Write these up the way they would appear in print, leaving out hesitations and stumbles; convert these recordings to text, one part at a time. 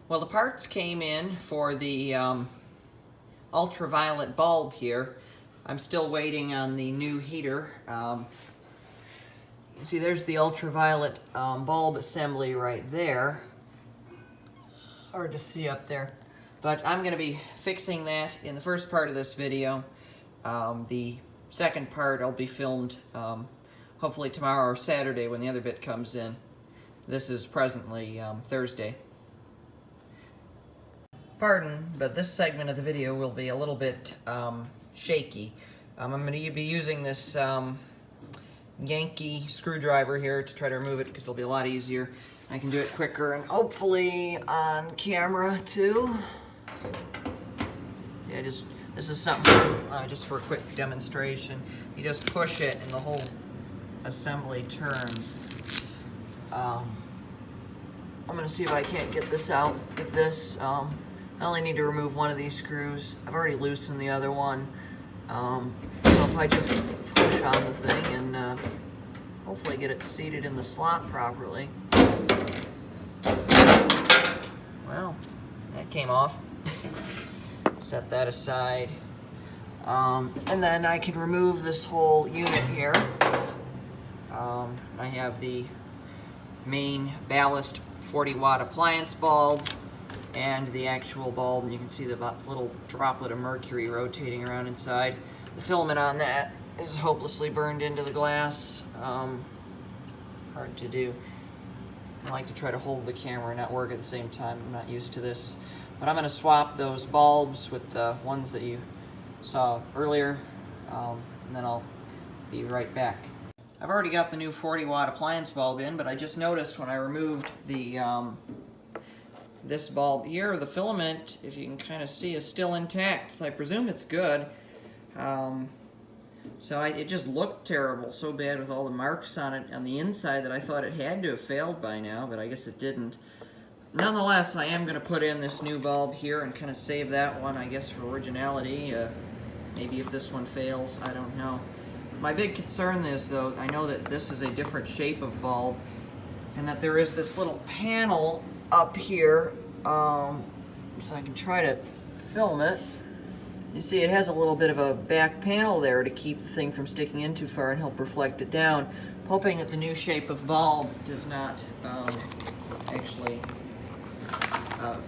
Well, the parts came in for the ultraviolet bulb here. I'm still waiting on the new heater. You see, there's the ultraviolet bulb assembly right there. Hard to see up there. But I'm going to be fixing that in the first part of this video. The second part will be filmed hopefully tomorrow or Saturday when the other bit comes in. This is presently Thursday. Pardon, but this segment of the video will be a little bit shaky. I'm going to be using this Yankee screwdriver here to try to remove it because it'll be a lot easier. I can do it quicker and hopefully on camera too. Yeah, this is something just for a quick demonstration. You just push it and the whole assembly turns. I'm going to see if I can't get this out with this. I only need to remove one of these screws. I've already loosened the other one. So if I just push on the thing and hopefully get it seated in the slot properly. Well, that came off. Set that aside. And then I can remove this whole unit here. I have the main ballast 40-watt appliance bulb and the actual bulb, and you can see the little droplet of mercury rotating around inside. The filament on that is hopelessly burned into the glass. Hard to do. I like to try to hold the camera and not work at the same time. I'm not used to this. But I'm going to swap those bulbs with the ones that you saw earlier, and then I'll be right back. I've already got the new 40-watt appliance bulb in, but I just noticed when I removed the this bulb here, the filament, if you can kind of see, is still intact, so I presume it's good. It just looked terrible, so bad with all the marks on it on the inside that I thought it had to have failed by now, but I guess it didn't. Nonetheless, I am going to put in this new bulb here and kind of save that one, I guess, for originality. Maybe if this one fails, I don't know. My big concern is, though, I know that this is a different shape of bulb and that there is this little panel up here, so I can try to film it. You see it has a little bit of a back panel there to keep the thing from sticking in too far and help reflect it down. I'm hoping that the new shape of bulb does not actually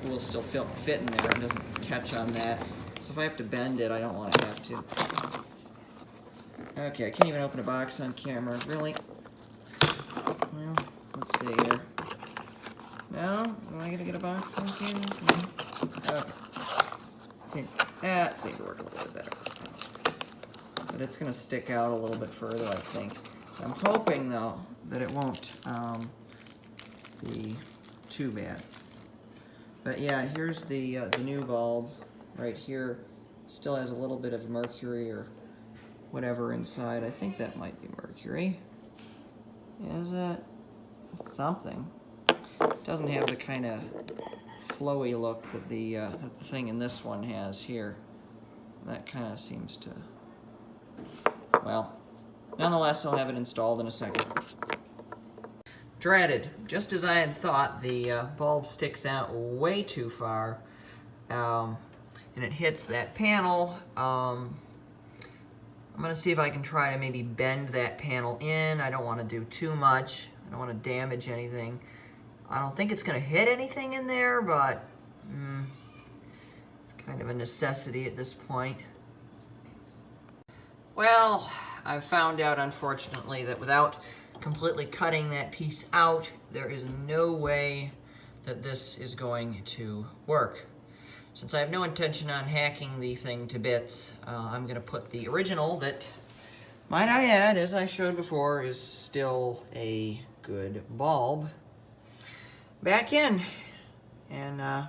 will still fit in there and doesn't catch on that. So if I have to bend it, I don't want to have to. Okay, I can't even open a box on camera. Really? Well, let's see here. No? Am I going to get a box on camera? Okay. See, that seemed to work a little bit better. But it's going to stick out a little bit further, I think. I'm hoping, though, that it won't be too bad. But yeah, here's the new bulb right here. Still has a little bit of mercury or whatever inside. I think that might be mercury. Is it? It's something. It doesn't have the kind of flowy look that the thing in this one has here. That kind of seems to... Well, nonetheless, I'll have it installed in a second. Dreaded. Just as I had thought, the bulb sticks out way too far, and it hits that panel. I'm going to see if I can try to maybe bend that panel in. I don't want to do too much. I don't want to damage anything. I don't think it's going to hit anything in there, but it's kind of a necessity at this point. Well, I've found out, unfortunately, that without completely cutting that piece out, there is no way that this is going to work. Since I have no intention on hacking the thing to bits, I'm going to put the original that, might I add, as I showed before, is still a good bulb, back in. And I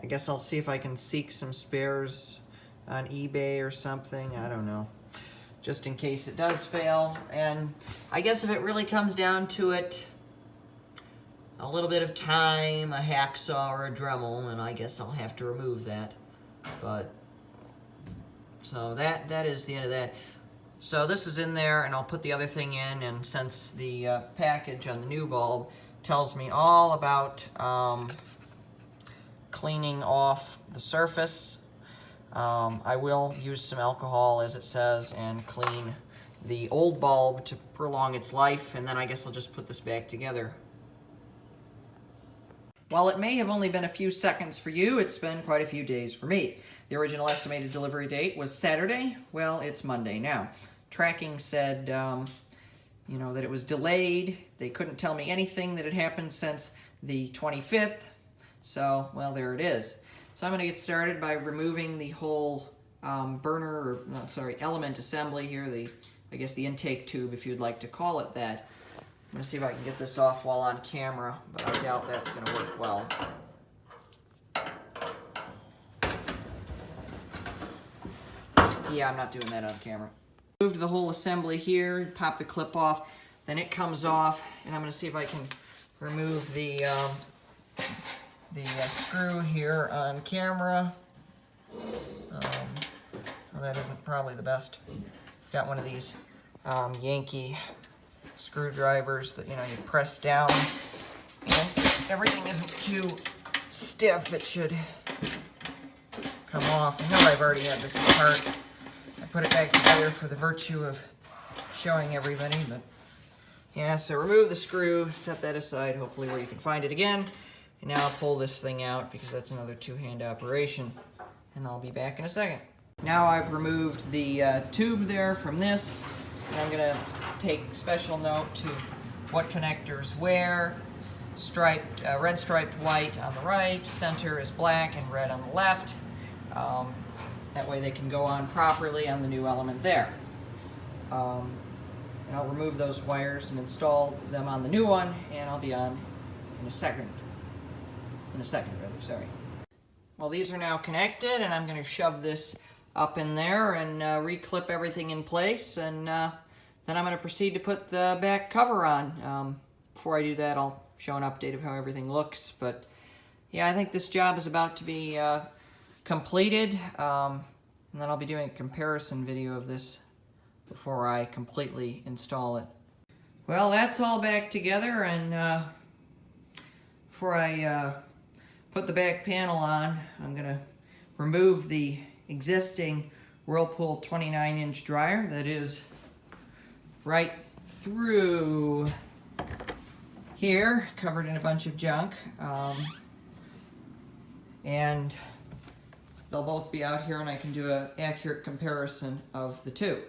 guess I'll see if I can seek some spares on eBay or something. I don't know. Just in case it does fail. And I guess if it really comes down to it, a little bit of time, a hacksaw or a Dremel, and I guess I'll have to remove that. But, so that is the end of that. So this is in there, and I'll put the other thing in, and since the package on the new bulb tells me all about cleaning off the surface. I will use some alcohol, as it says, and clean the old bulb to prolong its life, and then I guess I'll just put this back together. While it may have only been a few seconds for you, it's been quite a few days for me. The original estimated delivery date was Saturday. Well, it's Monday now. Tracking said, you know, that it was delayed. They couldn't tell me anything that had happened since the 25th. So, well, there it is. So I'm going to get started by removing the whole element assembly here, I guess the intake tube, if you'd like to call it that. I'm going to see if I can get this off while on camera, but I doubt that's going to work well. Yeah, I'm not doing that on camera. Moved the whole assembly here, pop the clip off, then it comes off, and I'm going to see if I can remove the screw here on camera. Well, that isn't probably the best. Got one of these Yankee screwdrivers that, you know, you press down. And everything isn't too stiff. It should come off. I know I've already had this apart. I put it back together for the virtue of showing everybody, but yeah, so remove the screw, set that aside, hopefully where you can find it again. And now I'll pull this thing out because that's another two-hand operation, and I'll be back in a second. Now I've removed the tube there from this, and I'm going to take special note to what connectors where. Striped, red striped white on the right, center is black and red on the left. That way they can go on properly on the new element there. And I'll remove those wires and install them on the new one, and I'll be on in a second. Well, these are now connected, and I'm going to shove this up in there and reclip everything in place, and then I'm going to proceed to put the back cover on. Before I do that, I'll show an update of how everything looks, but yeah, I think this job is about to be completed, and then I'll be doing a comparison video of this before I completely install it. Well, that's all back together, and before I put the back panel on, I'm going to remove the existing Whirlpool 29-inch dryer that is right through here, covered in a bunch of junk, and they'll both be out here, and I can do an accurate comparison of the two.